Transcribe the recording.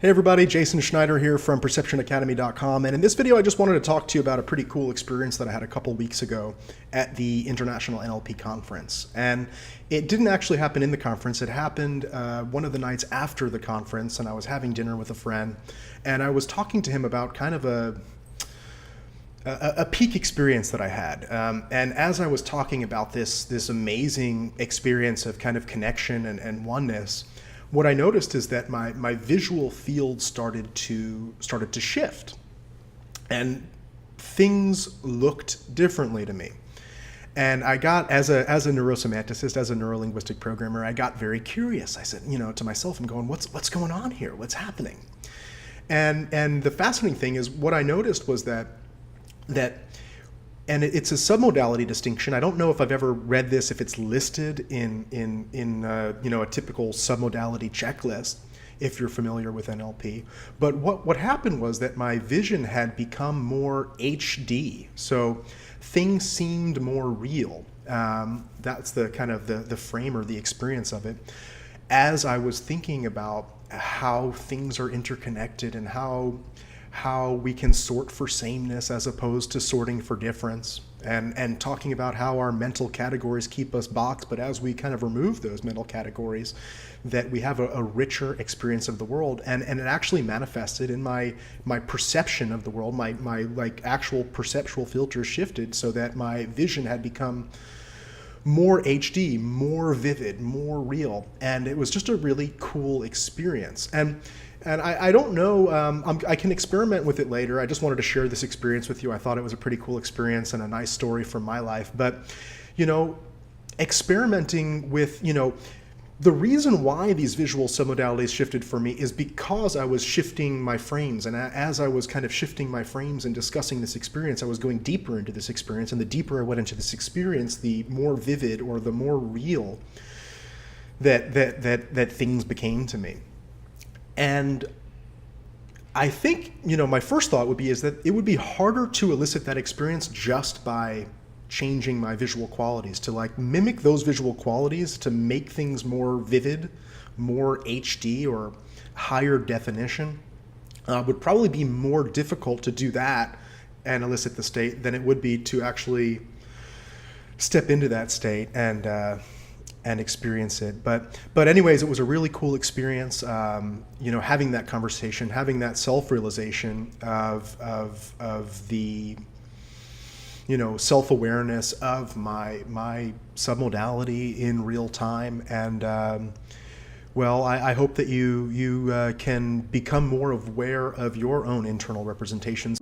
Hey everybody, Jason Schneider here from PerceptionAcademy.com, and in this video I just wanted to talk to you about a pretty cool experience that I had a couple weeks ago at the International NLP Conference. And it didn't actually happen in the conference, it happened one of the nights after the conference, and I was having dinner with a friend, and I was talking to him about kind of a peak experience that I had. And as I was talking about this amazing experience of kind of connection and oneness, what I noticed is that my visual field started to shift, and things looked differently to me. And I got, as a neurosemanticist, as a neurolinguistic programmer, I got very curious. I said, to myself, I'm going, what's going on here? What's happening? And the fascinating thing is, what I noticed was that and it's a submodality distinction. I don't know if I've ever read this, if it's listed in a typical submodality checklist, if you're familiar with NLP. But what happened was that my vision had become more HD. So things seemed more real. That's the kind of the frame or the experience of it. As I was thinking about how things are interconnected and how we can sort for sameness as opposed to sorting for difference, and talking about how our mental categories keep us boxed, but as we kind of remove those mental categories, that we have a richer experience of the world, and it actually manifested in my perception of the world. My like actual perceptual filters shifted so that my vision had become more HD, more vivid, more real, and it was just a really cool experience. And I don't know, I can experiment with it later. I just wanted to share this experience with you. I thought it was a pretty cool experience and a nice story from my life. But, experimenting with, the reason why these visual submodalities shifted for me is because I was shifting my frames. And as I was kind of shifting my frames and discussing this experience, I was going deeper into this experience. And the deeper I went into this experience, the more vivid or the more real that things became to me. And I think, my first thought would be is that it would be harder to elicit that experience just by changing my visual qualities, to like mimic those visual qualities to make things more vivid, more HD or higher definition. Would probably be more difficult to do that and elicit the state than it would be to actually step into that state and experience it. But anyways, it was a really cool experience, having that conversation, having that self-realization of the, self-awareness of my submodality in real time. And I hope that you can become more aware of your own internal representations.